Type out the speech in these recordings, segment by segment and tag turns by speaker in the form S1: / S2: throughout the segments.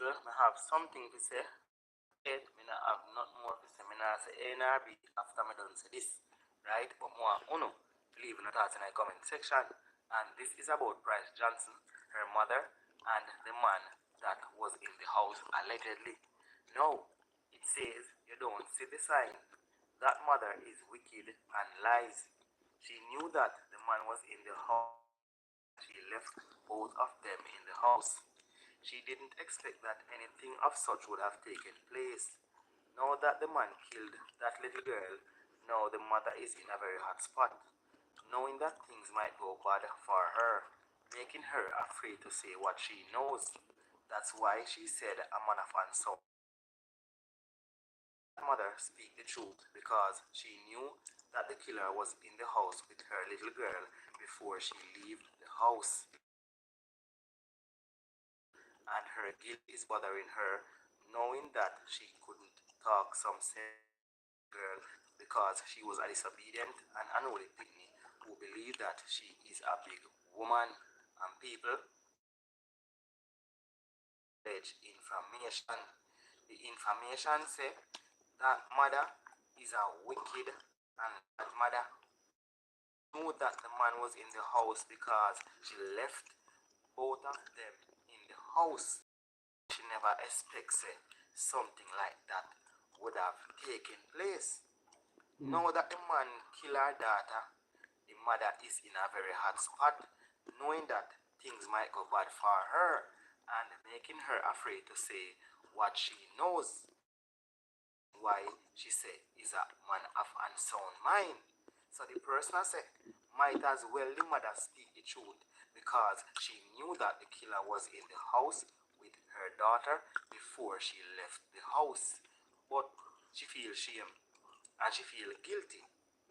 S1: people, I have something to say. Yet, me not have not more to say. Me not say A nor B after me done say this, right? But more uno, leave no thoughts in the comment section. And this is about Bryce Johnson, her mother, and the man that was in the house allegedly. No, it says you don't see the sign. That mother is wicked and lies. She knew that the man was in the house. She left both of them in the house. She didn't expect that anything of such would have taken place. Now that the man killed that little girl, now the mother is in a very hot spot, knowing that things might go bad for her, making her afraid to say what she knows. That's why she said a man of unsound. Mother speak the truth because she knew that the killer was in the house with her little girl before she left the house, and her guilt is bothering her, knowing that she couldn't talk some sense girl because she was a disobedient and unruly pygmy who believed that she is a big woman, and people information. The information say that mother is a wicked and that mother knew that the man was in the house because she left both of them in the house. She never expects something like that would have taken place. Now that the man killed her daughter, the mother is in a very hot spot, knowing that things might go bad for her and making her afraid to say what she knows. Why she say is a man of unsound mind. So the person say might as well the mother speak the truth because she knew that the killer was in the house with her daughter before she left the house. But she feels shame and she feels guilty.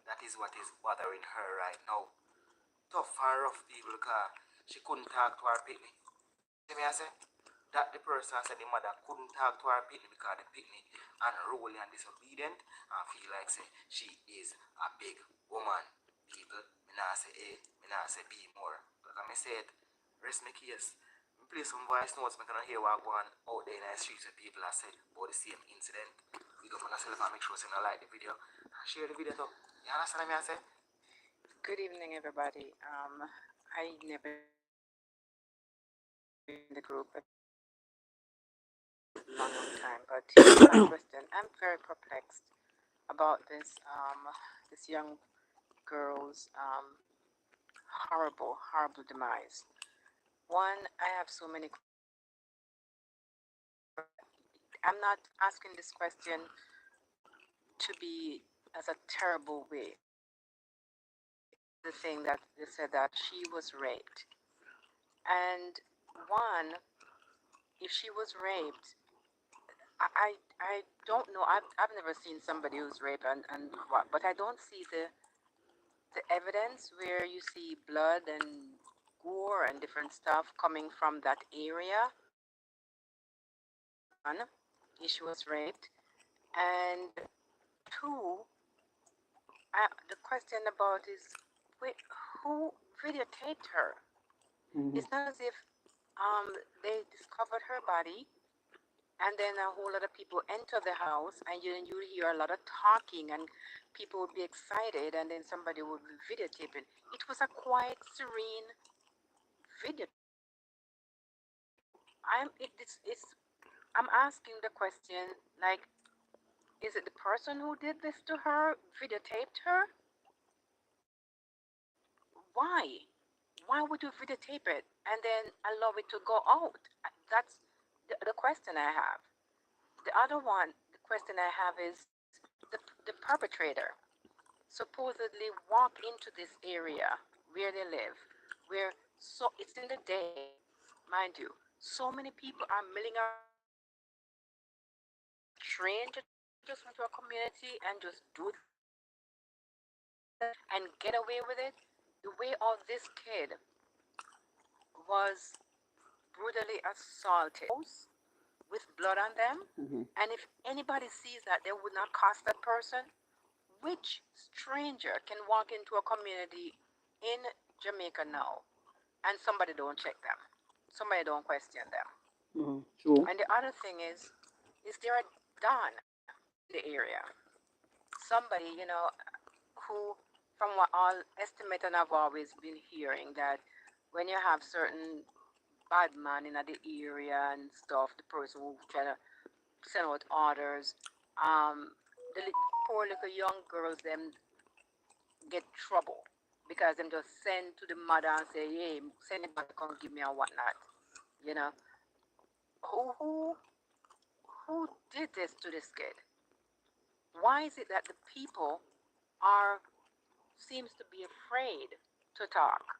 S1: That is what is bothering her right now. Tough and rough people car. She couldn't talk to her picnic. See me I say? That the person said the mother couldn't talk to her picnic because the picnic unruly and disobedient and feel like say she is a big woman. People, me not say A, me not say B more. Like I say it, rest my case. Me play some voice notes, me gonna hear what going out there in the streets with people I say about the same incident. We go for yourself and make sure you like the video and share the video too. You understand me I say?
S2: Good evening, everybody. I never in the group a long time, but here's my question. I'm very perplexed about this young girl's horrible demise. One, I have so many. I'm not asking this question to be as a terrible way. The thing that they said that she was raped, and one, if she was raped, I don't know. I've never seen somebody who's raped and what, but I don't see the evidence where you see blood and gore and different stuff coming from that area. One, if she was raped, and two, the question about is, wait, who videotaped her? It's not as if they discovered her body and then a whole lot of people enter the house and you hear a lot of talking and people would be excited and then somebody would be videotaping. It was a quiet, serene video. I'm asking the question like, is it the person who did this to her videotaped her? Why? Why would you videotape it and then allow it to go out? That's the question I have. The other one, the question I have is the perpetrator supposedly walk into this area where they live, where so it's in the day, mind you, so many people are milling around, trained to just into a community and just do and get away with it. The way of this kid was brutally assaulted with blood on them, and if anybody sees that, they would not cost that person. Which stranger can walk into a community in Jamaica now and somebody don't check them? Somebody don't question them.
S3: True.
S2: And the other thing is there a Don in the area? Somebody, who, from what all estimate and I've always been hearing that when you have certain bad man in the area and stuff, the person who try to send out orders, the poor little young girls them get trouble because them just send to the mother and say, hey, send it back, come give me a whatnot. You know, who who who did this to this kid? Why is it that the people are seems to be afraid to talk?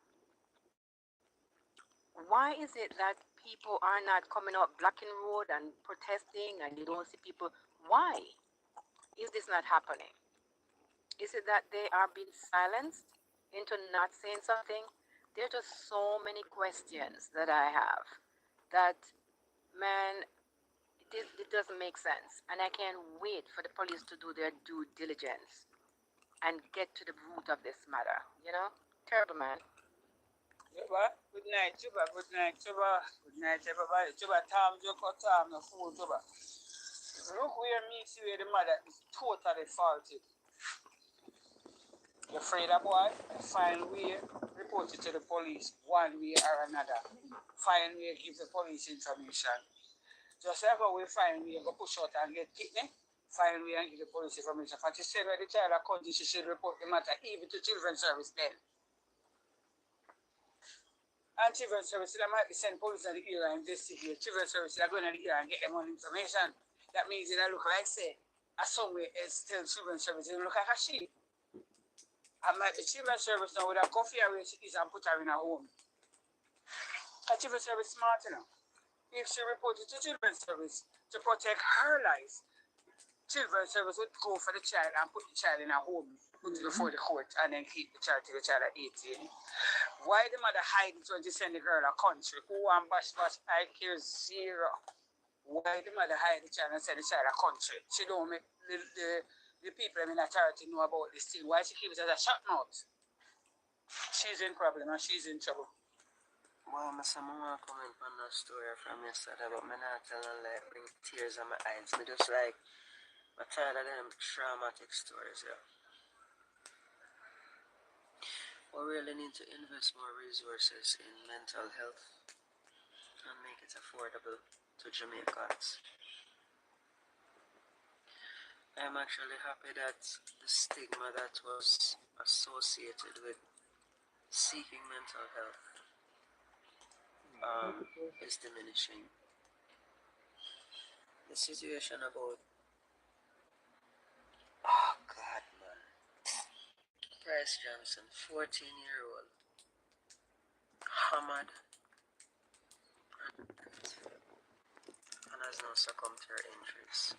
S2: Why is it that people are not coming up blocking road and protesting and you don't see people? Why is this not happening? Is it that they are being silenced into not saying something? There are just so many questions that I have that, man, it doesn't make sense. And I can't wait for the police to do their due diligence and get to the root of this matter. Terrible, man.
S4: Juba, good night, Juba, good night, Juba, good night, everybody. Juba, time, Joko, time, no fool, Juba. Look where me see where the mother is totally faulty. You're afraid of what? Find way, report it to the police, one way or another. Find way, give the police information. Just like how we find way, go push out and get kidney. Find way and give the police information. For she said where the child are country, she should report the matter even to children's service then. And children's services, they might be send police in the area and investigate. Children's services are going in the area and get them on information. That means it look like, say, a somewhere else tell children's services, it look like a sheep. And my children's service now with a coffee away she is and put her in a home. A children's service smart enough. If she reported to children's service to protect her life, children's service would go for the child and put the child in a home, put it before the court, and then keep the child till the child at 18. Why the mother hide it when she send the girl a country? Who and bash I care zero. Why the mother hide the child and send the child a country? She don't make the people in authority know about this thing. Why she keep it as a shut mouth? She's in problem and she's in trouble.
S1: Well, I'm want to comment on that story from yesterday, but I'm not telling like bring tears in my eyes. Me just like, I'm tired of them traumatic stories, yeah. We really need to invest more resources in mental health and make it affordable to Jamaicans. I'm actually happy that the stigma that was associated with seeking mental health is diminishing. The situation about, oh God, man, Bryce Johnson, 14-year-old, hammered and has now succumbed to her injuries.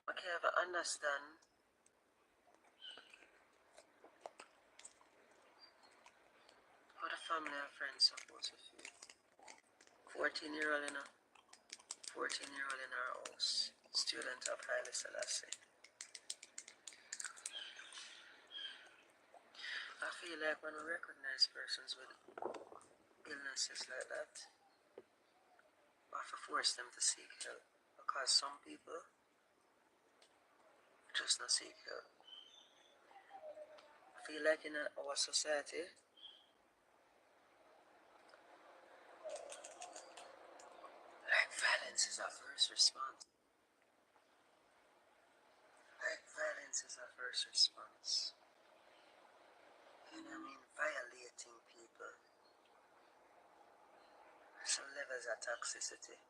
S1: Okay, I understand how the family and friends supposed to feel. 14-year-old in a 14-year-old in our house, student of Haile Selassie. I feel like when we recognize persons with illnesses like that, we have to force them to seek help, because some people just not seek help. I feel like in our society, like violence is our first response. Violence is our first response. And I mean violating people. Some levels of toxicity.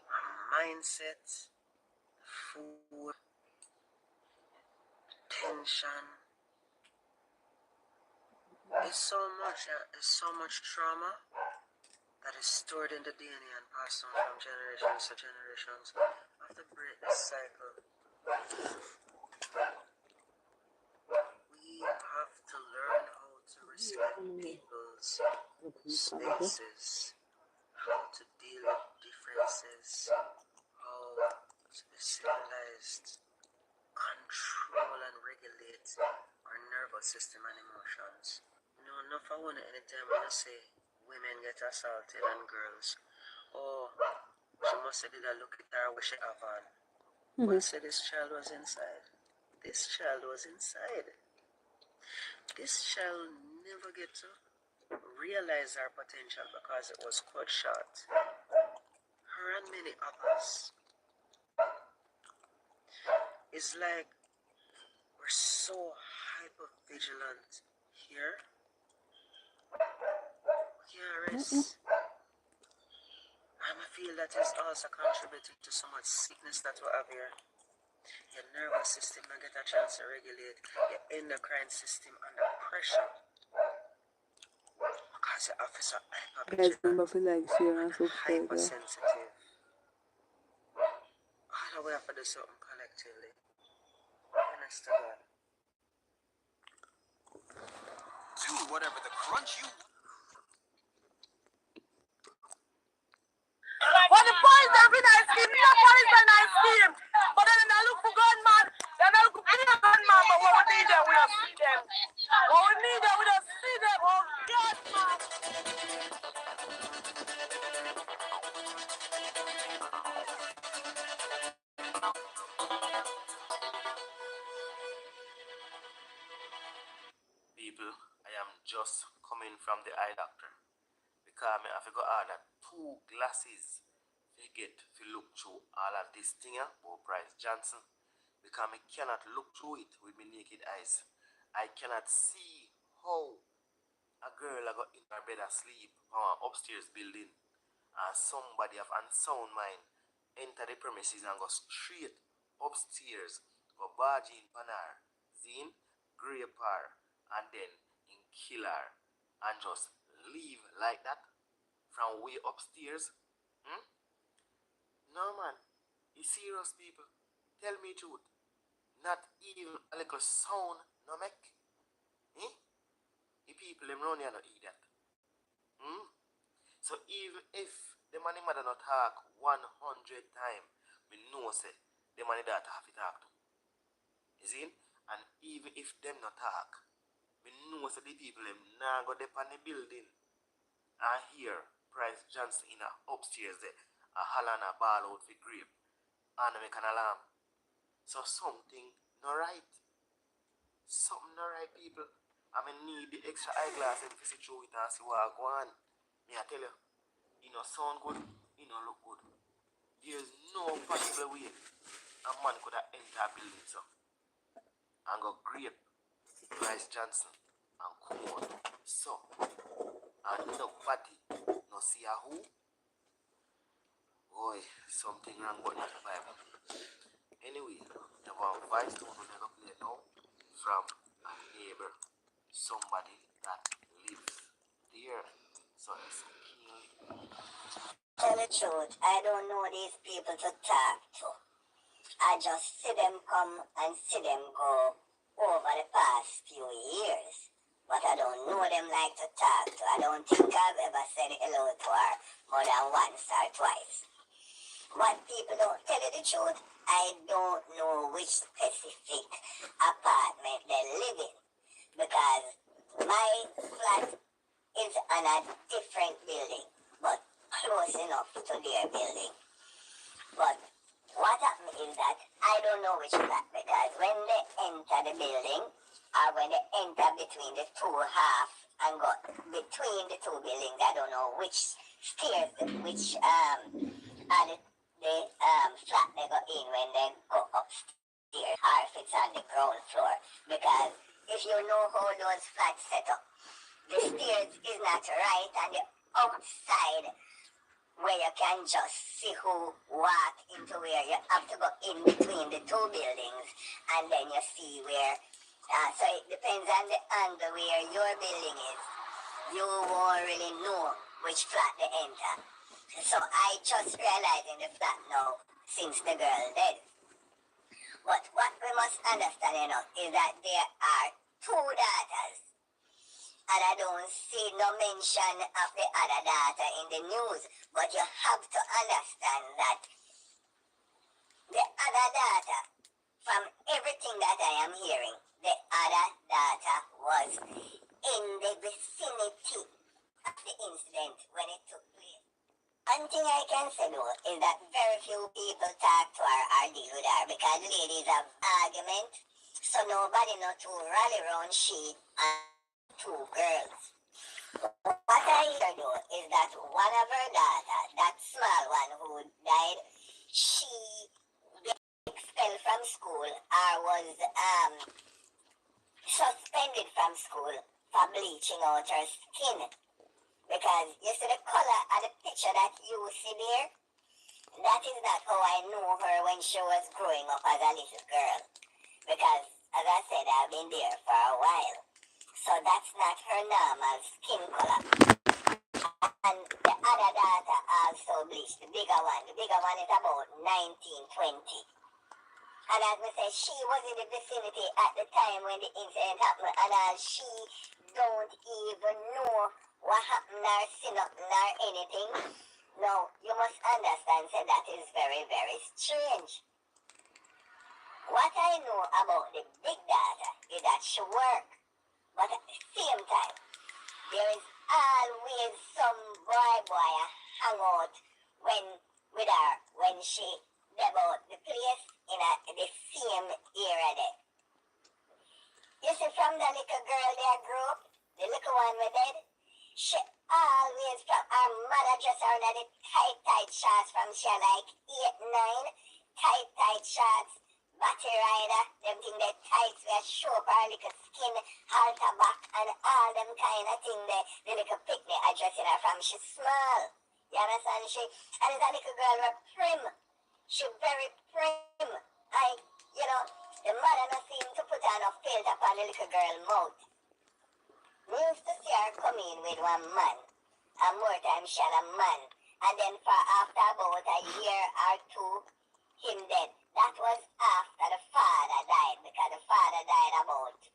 S1: A mindset, food, tension. It's so much trauma that is stored in the DNA and passed on from generations to generations. We have to break this cycle. We have to learn how to respect people's spaces, how to deal with differences, how to be civilized, control and regulate our
S3: our nervous system and emotions. You know, enough I want anytime when I say women get assaulted and girls, oh, she must have did a look at her what she have on. But I said this child was inside. This child was inside. This child never get to realize her potential because it was cut short. Her and many others. It's like we're so hyper vigilant here. Yes. And I feel that is also contributing to so much sickness that we have here. Your nervous system not get a chance to regulate. Your endocrine system under pressure. Because your officer hypersensitive. All the way up for the something collectively. Honest to God.
S5: Do whatever the crunch you
S6: But the police have been nice scheme, no police are nice scheme. But then I look for gunman, then I look for any gunman, but what we need them, we don't see them. What we need them, we don't see them, oh God, man.
S1: People, I am just coming from the eye doctor because I have to go order 2 glasses to get to look through all of this thing about Bryce Johnson because I cannot look through it with my naked eyes. I cannot see how a girl got in her bed asleep from an upstairs building and somebody of unsound mind enter the premises and go straight upstairs, go barge in panar, zine, grape her, and then in kill her and just leave like that from way upstairs. No man, you serious people? Tell me truth. Not even a little sound no make. The people them run here no eat that. So even if the money mother not talk 100 times, we know say the money that have to talk to. You see? And even if them not talk, we know say the people them now go up on the building and hear Price Johnson in a upstairs there, a holler and a ball out for grape and make an alarm. So something not right. Something not right, people. I need the extra eyeglass and to see through it and see what I go on. Me I tell you, it no sound good, it no look good. There's no possible way a man could have entered a building so and go grape Bryce Johnson and come on. So and nobody no see a who. Boy, something wrong but not the Bible. Anyway, the one voice tone will never play now from a neighbor, somebody that lives there. So it's key.
S7: Tell the truth, I don't know these people to talk to. I just see them come and see them go over the past few years. But I don't know them like to talk to. I don't think I've ever said hello to her more than once or twice. But people don't tell you the truth. I don't know which specific apartment they live in. Because my flat is on a different building, but close enough to their building. But what happened is that I don't know which flat, because when they enter the building, or when they enter between the two halves and go between the two buildings, I don't know which stairs, which are the flat they go in when they go upstairs, or if it's on the ground floor. Because if you know how those flats set up, the stairs is not right on the outside where you can just see who walk into where you have to go in between the two buildings, and then you see where, so it depends on the angle where your building is. You won't really know which flat they enter. So I just realized in the flat now since the girl dead. But what we must understand, is that there are 2 daughters. And I don't see no mention of the other daughter in the news. But you have to understand that the other daughter, from everything that I am hearing, the other daughter was in the vicinity of the incident when it took place. One thing I can say though is that very few people talk to her or deal with her because ladies have argument, so nobody know to rally around she and two girls. What I hear though is that one of her daughter, that small one who died, she got expelled from school or was suspended from school for bleaching out her skin. Because you see the color of the picture that you see there, that is not how I knew her when she was growing up as a little girl. Because, as I said, I've been there for a while. So that's not her normal skin color. And the other daughter also bleached, the bigger one. The bigger one is about 19, 20. And as I said, she was in the vicinity at the time when the incident happened, and she don't even know what happened or seen nothing or anything. No, you must understand, so that is very, very strange. What I know about the big daughter is that she works, but at the same time, there is always some boy hang out with her when she about the place in the same area there. You see, from the little girl there grew up, the little one we dead, she always from her mother just her in the tight shorts from she like 8, 9, tight shorts, batty rider, them thing they tights where show up her little skin, halter back, and all them kind of thing there, the little picnic addressing her from she small. You understand? And it's a little girl with prim. She very prim. The mother no seem to put on a filter upon the little girl mouth. We used to see her come in with one man, and more time she had a man, and then for after about a year or two, him dead. That was after the father died, because the father died about, 3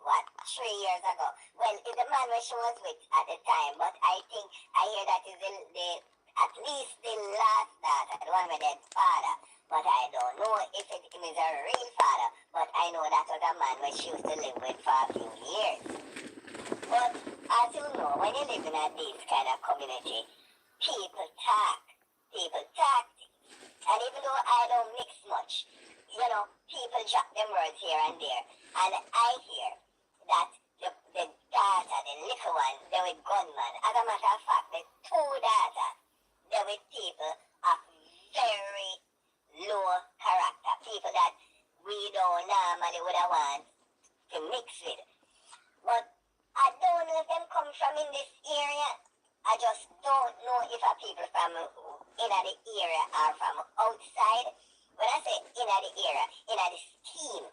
S7: years ago. Well, it's the man where she was with at the time, but I hear that is at least the last daughter, the one with dead father. But I don't know if it is a real father, but I know that was a man where she used to live with for a few years. But as you know, when you live in this kind of community, people talk. And even though I don't mix much, people drop them words here and there. And I hear that the daughter, the little one, they with gunman. As a matter of fact, the two daughters, they with people of very low character, people that we don't normally would have want to mix with. But I don't know if them come from in this area. I just don't know if a people from in the area or from outside. When I say in the area, in the scheme,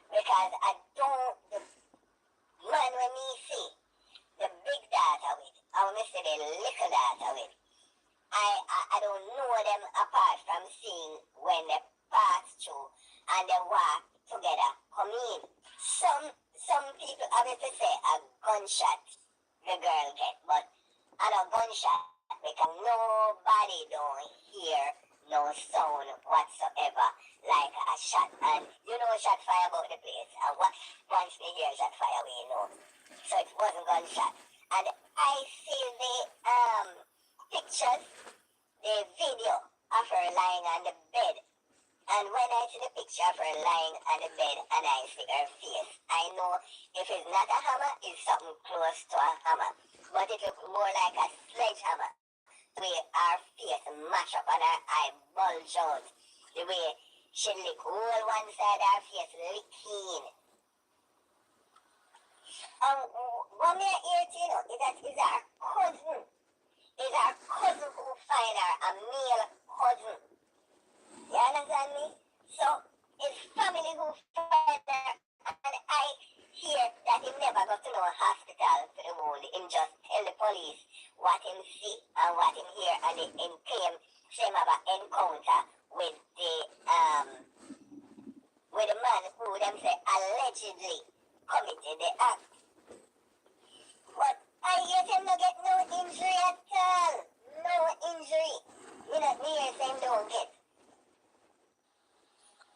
S7: because the man when me see the big daughter with, I want to say the little daughter with, I don't know them apart from seeing when they pass through and they walk together, come in. Some people obviously say a gunshot the girl get, but I know gunshot because nobody don't hear no sound whatsoever like a shot. And shot fire about the place. And once we hear shot fire, we know. So it wasn't gunshot. And I see the pictures, the video of her lying on the bed. And when I see the picture of her lying on the bed and I see her face, I know if it's not a hammer, it's something close to a hammer. But it looks more like a sledgehammer. The way her face mash up and her eye bulge out. The way she lick all one side of her face lick clean. What me hear is that is her cousin. Is her cousin who find her, a male cousin. You understand me? So, it's family who find her, and I hear that he never got to no hospital for the wound. Him just tell the police what him see and what him hear, and him claim same have an encounter with the man who them say allegedly committed the act. But I hear him not get no injury at all. No injury. Me not hear him don't get.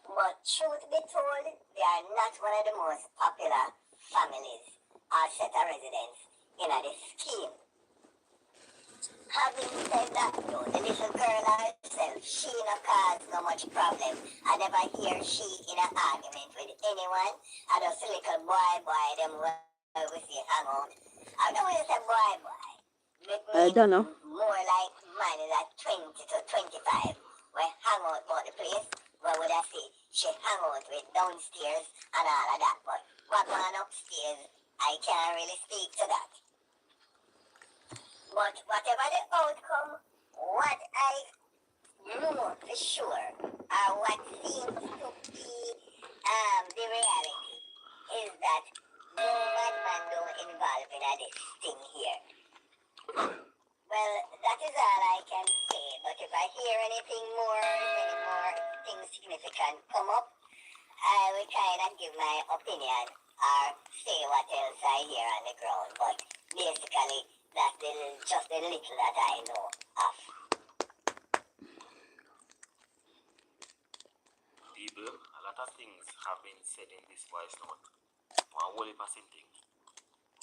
S7: But truth be told, they are not one of the most popular families or set of residents in this scheme. Having said that, though, the little girl herself, she no cause no much problem. I never hear she in an argument with anyone. I just a little boy, them we see hang out. I don't want to say boy.
S6: I don't know.
S7: More like man is at 20 to 25. We hang out about the place. Where would I say? She hang out with downstairs and all of that. But what man upstairs, I can't really speak to that. But whatever the outcome, what I know for sure, or what seems to be the reality, is that no madman don't involve in this thing here. Well, that is all I can say, but if I hear anything more, if any more things significant come up, I will kind of give my opinion or say what else I hear on the ground, but basically, that's just the little that I know of.
S1: People, a lot of things have been said in this voice note. One whole heap of same things.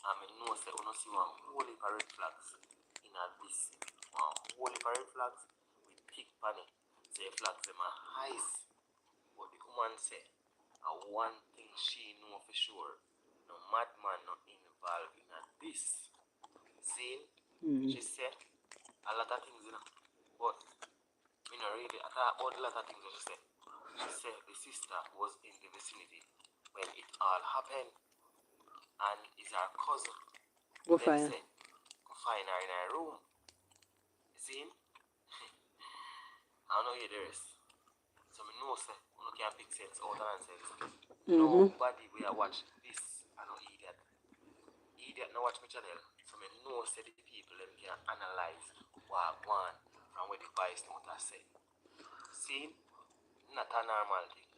S1: I mean, no, say, we don't see one whole heap of red flags in this. One whole heap of red flags with thick panic. Say flags them are highs. But the woman say, one thing she know for sure, no madman not involved in this. See? She said a lot of things, but me not really, I thought about a lot of things that she said. She said the sister was in the vicinity when it all happened and is her cousin.
S6: Go find her.
S1: Go find her in her room. You see? I don't know the rest. So me know say we can't pick sense out of nonsense. Nobody will watch this. I know idiot. Idiot no watch me channel. So me know say the people them can analyze what one from where the voice note has said. See? Not a normal thing.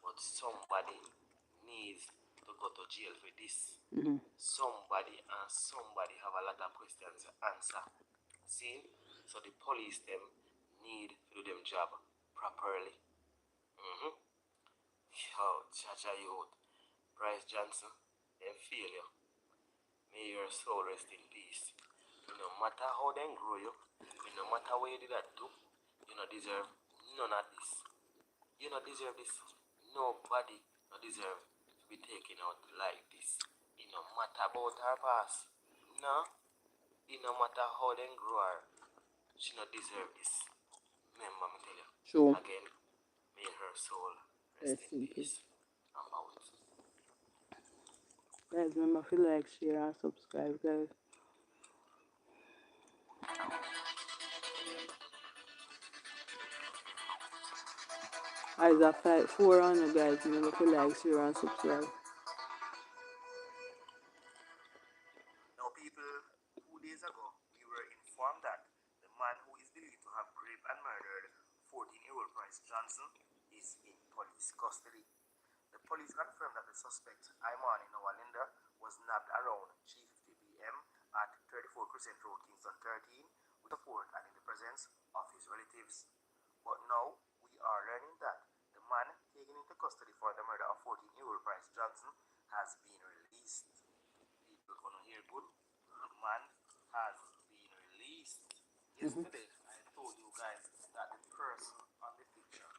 S1: But somebody needs to go to jail for this. Somebody have a lot of questions to answer. See? So the police them need to do them job properly. Yo, Chacha youth, Bryce Johnson, them fail you. May your soul rest in peace. No matter how them grow you, no matter what you did that do, you don't deserve none of this. You don't deserve this. Nobody don't deserve to be taken out like this. It no matter about her past. No. It no matter how them grow her. She not deserve this. Remember me tell you.
S6: Sure.
S1: Again, may her soul rest in peace. I'm out.
S6: Guys, remember to like, share, and subscribe, guys. Guys, I fight 400, guys. Remember to like, share, and subscribe.
S1: Now, people, 2 days ago, we were informed that the man who is believed to have raped and murdered 14-year-old Bryce Johnson is in police custody. The police confirmed that the suspect, Imani Nowalinda, was nabbed around 3:50 p.m. at 34 Crescent Road, Kingston 13, with support and in the presence of his relatives. But now, we are learning that the man taken into custody for the murder of 14-year-old Bryce Johnson has been released. People gonna hear good? The man has been released. Yesterday, I told you guys that the person on the picture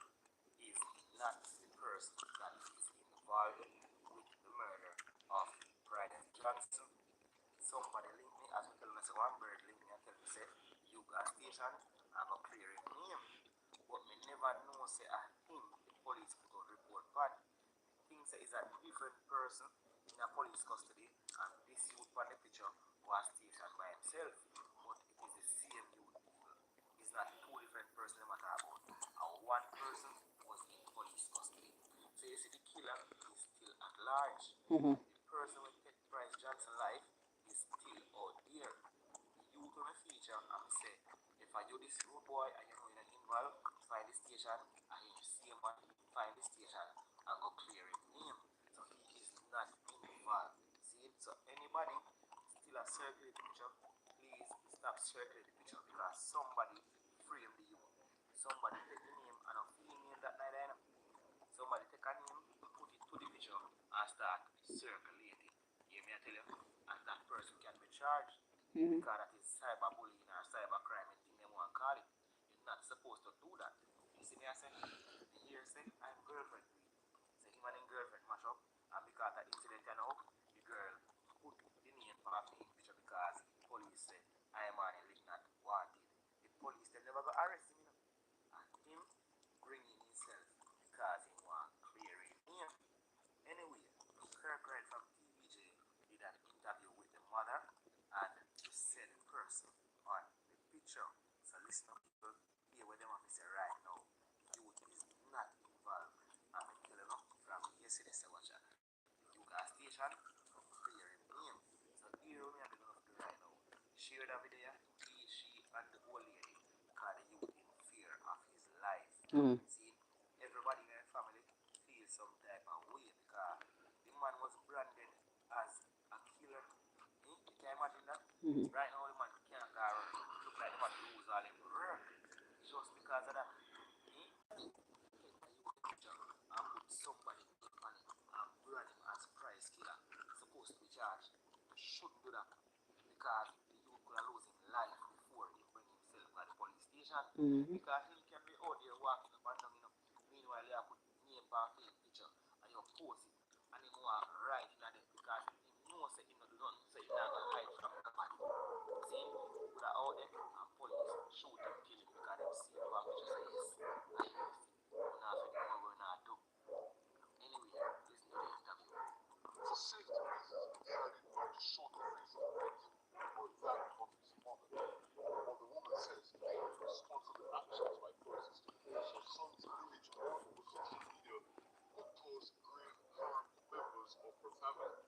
S1: is not the person that is involved with the murder of Bryce Johnson. Somebody linked me, as we tell me, so one bird linked me and tell me, say, you got station, I'm a clear his name. But me never know, say, him, the police put out report, but things say is a different person in a police custody, and this youth on the picture was stationed by himself, but it is the same youth. It's not two different persons no matter about. And one person was in police custody. So you see the killer is still at large. The person with Pet Bryce Johnson life is still out there. The youth on the feature and say, if I do this road boy and you know you're not involved, find the station, and you see him find the station and go clear his name. So he is not involved. See? So anybody still a circulate the picture, please stop circulating the picture because somebody framed the youth. Somebody take the name and a female that night. Somebody take a name, put it to the picture and start because that is cyberbullying or cybercrime, and thing they want to call it. You're not supposed to do that. You see me, I say, the year say, I'm girlfriend with. So him and him girlfriend mash up, and because that incident, you know, the girl put the name for me in picture because police say, I am on a link not wanted. The police, they never go arrest him, you know. And him bringing himself because he want clear his name. Anyway, Kirk Wright from TVJ did an interview with the mother and the said person on the picture. So listen up, people, hear what them have to say right now. The youth is not involved. I'm telling you from yesterday, say watch out. You got station, clear his name. So here we have to do right now. Share that video, he, she, and the old lady, because the youth in fear of his life. See, everybody in their family feels some type of way because the man was branded as a killer. You can imagine that? Right now, the man can't go around. Look like the man lose all his work just because of that. And put somebody on it and brand him as prize killer. Supposed to be charged. Shouldn't do that because the youth could have lose his life before he bring himself at the police station. Because he can be out there walking up and down, you know. Meanwhile, you have put name by fake picture and you post it and he want right in there because he knows that he not done, so he not gonna hide from nobody. See, put that out there and police shoot him, kill him because them see the one picture say yes, I know. Now for the more we're not do. Anyway, listen to the interview.
S8: For safety reasons, decided not to show the face of the victim or that of his mother. What the woman says is in response to the actions by persons to post her son's image all over social media would cause grave harm to members of her family.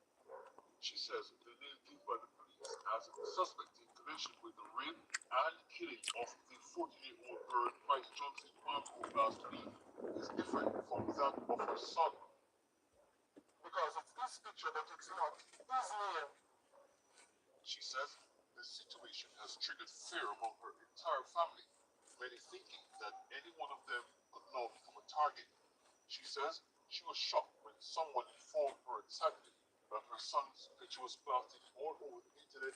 S8: She says the name given by the police as a suspect in connection with the rape and killing of the 14-year-old girl Bryce Johnson Marco last week is different from that of her son. Because it's this picture that it's not his name. She says the situation has triggered fear among her entire family, many thinking that any one of them could now become a target. She says she was shocked when someone informed her on Saturday that her son's picture was plastered all over the internet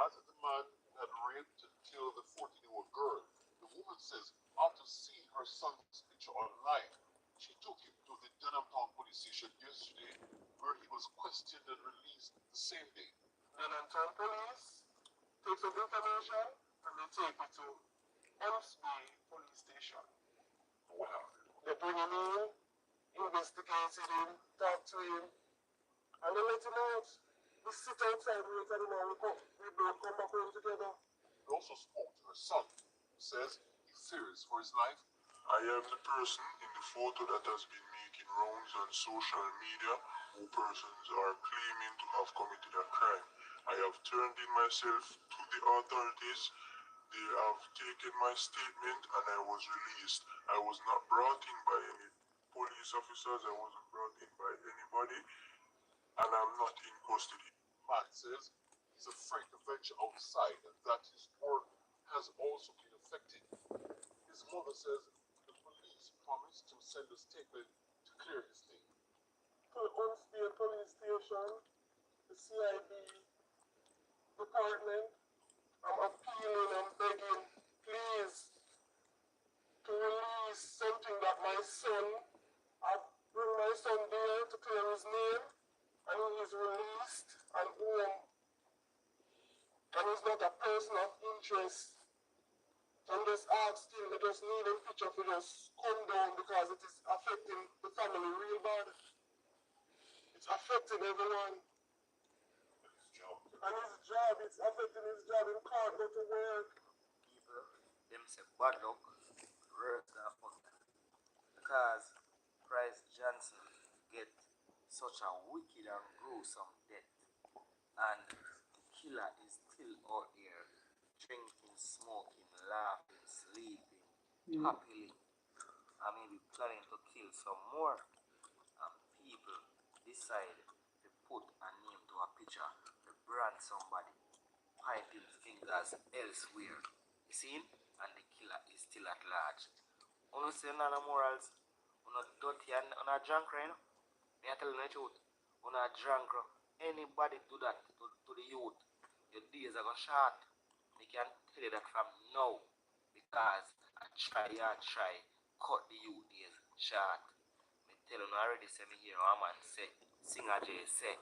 S8: as the man had raped and killed the 14-year-old girl. The woman says after seeing her son's picture online, she took him to the Denhamtown police station yesterday where he was questioned and released the same day. Denhamtown police takes up information and they take it to Elmsby police station. What happened? They bring him in, investigated him, talk to him, and they let him out. We sit outside, we wait and we both come back home together. We also spoke to her son, who says he fears for his life. I am the person in the photo that has been making rounds on social media who persons are claiming to have committed a crime. I have turned in myself to the authorities. They have taken my statement and I was released. I was not brought in by any police officers. I wasn't brought in by anybody. And I'm not in custody. Matt says he's afraid to venture outside and that his work has also been affected. His mother says the police promised to send a statement to clear his name. To the Unspear police station, the CIB department, I'm appealing and begging, please, to release something that my son, I bring my son there to clear his name, and he is released and home, and he's not a person of interest. I'm just asking, I just need a picture to just come down because it is affecting the family real bad. It's affecting everyone. And his job, it's affecting his job. He can't go to work.
S1: People, them say bad luck, worse than hunger. Because Bryce Johnson get such a wicked and gruesome death. And the killer is still out there drinking, smoking, laughing, sleeping, happily. I may be planning to kill some more. And people decide to put a name to a picture, to brand somebody, pointing fingers elsewhere. You see? And the killer is still at large. Uno say none morals, uno dirty and uno drunk, right? Me I tell you the truth. Uno drunk. Anybody do that to the youth, your days are going short. I can tell you that from now because I try, cut the youth days short. I tell you already, say me hear a man say, Singer J say,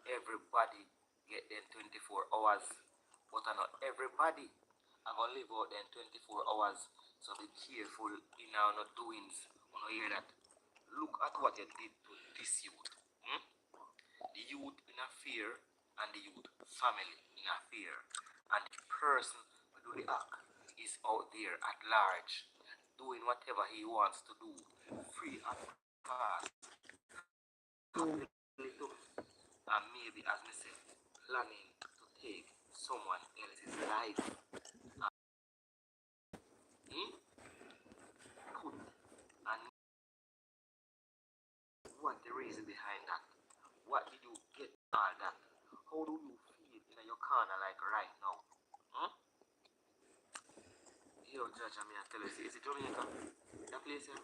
S1: everybody get them 24 hours, but not everybody are going to live out them 24 hours. So be careful in our not doings. When you hear that, look at what you did to this youth. The youth in a fear and the youth family in a fear. And the person who do the act is out there at large doing whatever he wants to do, free and fast. And maybe, as me say, planning to take someone else's life. Put and what the reason behind that? What did you get all that? How do you feel in your corner like right now? Yo, Judge, I mean, I tell you, is it Jamaica? That place here?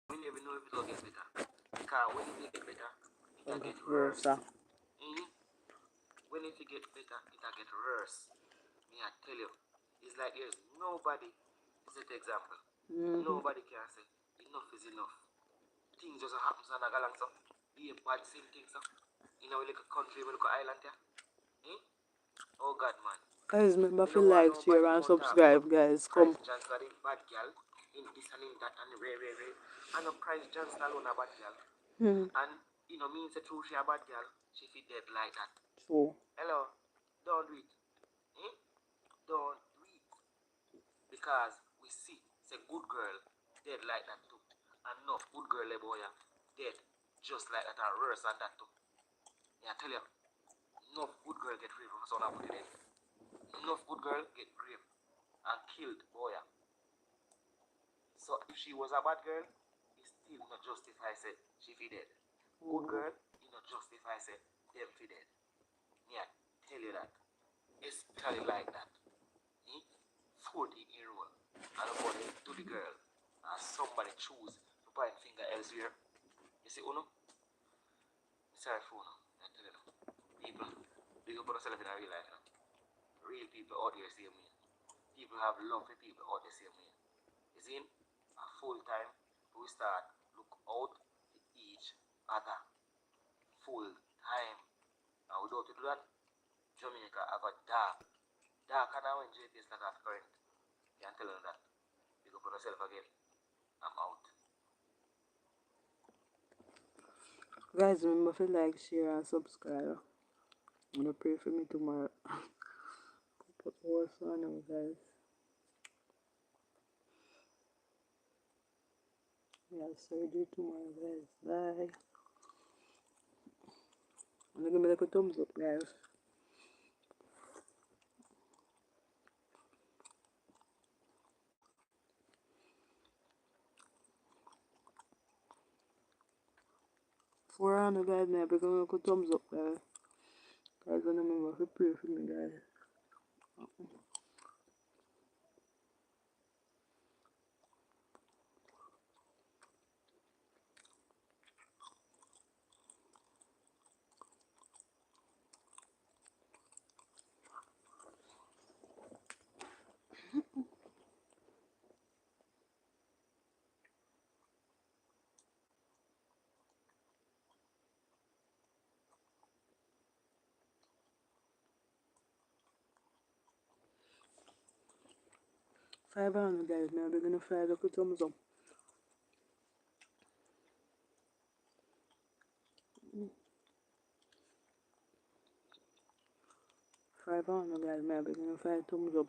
S1: We never know if it will get better. Because when it get better, it will get worse. When it get better, it will get worse. Me, I tell you, it's like there's nobody, is an example. Nobody can say, enough is enough. Things just happen so along so. Be a bad same thing so. In our little country, we look at island here. Oh God, man.
S6: Guys, remember to like, share, and subscribe, guys. Come.
S1: Price Johnston is bad girl. In this and in that and rare. And a Price Johnston alone a bad girl. And means the truth she a bad girl. She fit dead like that.
S6: True.
S1: Hello. Don't do it. Don't do it. Because we see it's a good girl dead like that too. And no good girl boy dead just like that and worse than that too. Yeah, I tell you. No good girl get raped from son put it in. Enough good girl get raped and killed boy. So if she was a bad girl, it still not justify say she fi dead. Good girl, it not justify say them fi dead. Yeah, tell you that. Especially like that. 14-year-old and nobody to the girl and somebody choose to point finger elsewhere. You see uno? Sorry for uno. I tell you. People, big up on yourself in a real life. Real people out there same way. People have love for people out there same way. You see? A full time we start look out to each other. Full time. And without to do that, Jamaica have a dark. Dark and when JP is not current. You can tell them that. Big up on yourself again. I'm out.
S6: Guys, remember to like, share, and subscribe. I'm gonna pray for me tomorrow. Put more on now, guys. We have surgery tomorrow, guys. Bye. I'm gonna give me a thumbs up, guys. For on the guys, now, give me a thumbs up, guys. Guys, remember to pray for me, guys. 500 guys, now we're gonna fly the thumbs up. Five on guys, now we're gonna fly thumbs up.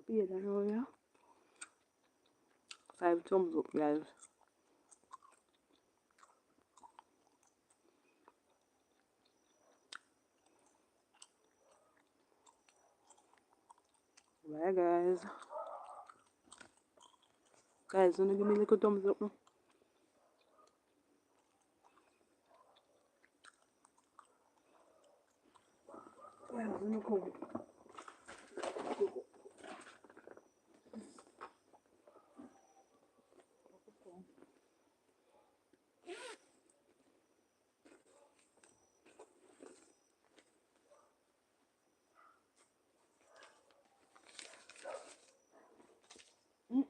S6: Yeah, I know, yeah. 5 thumbs up, guys. Bye, guys. Guys, wanna give me a little thumbs up now? Guys, wanna come? I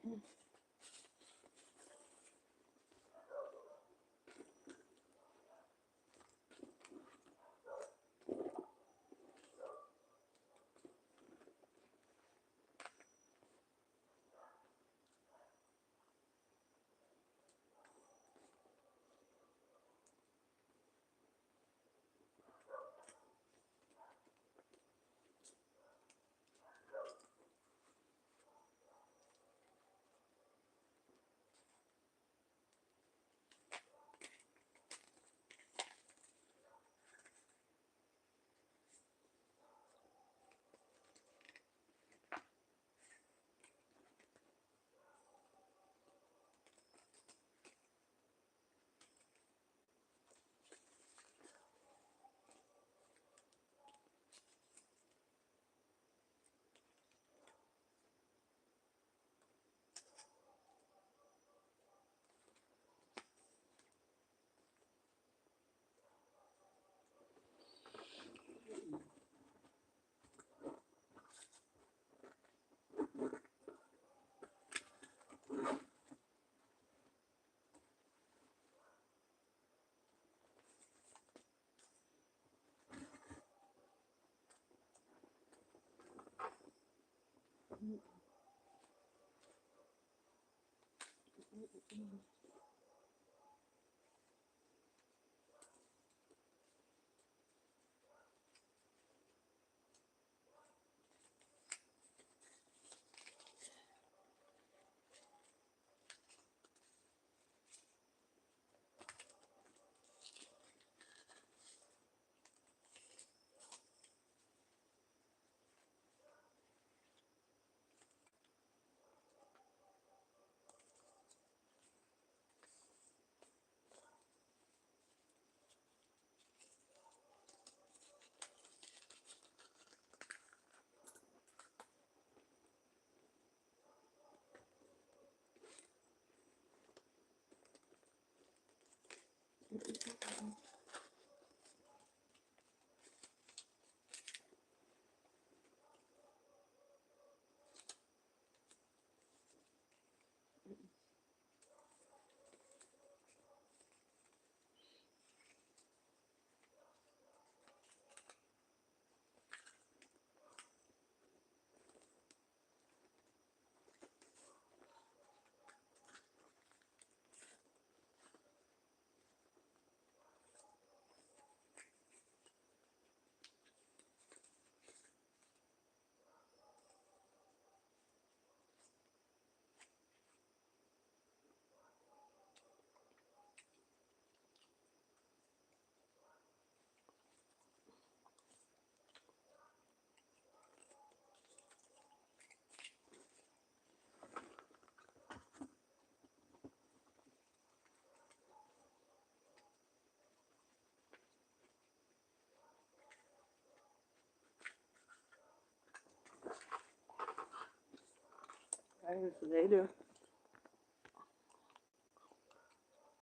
S6: guess later.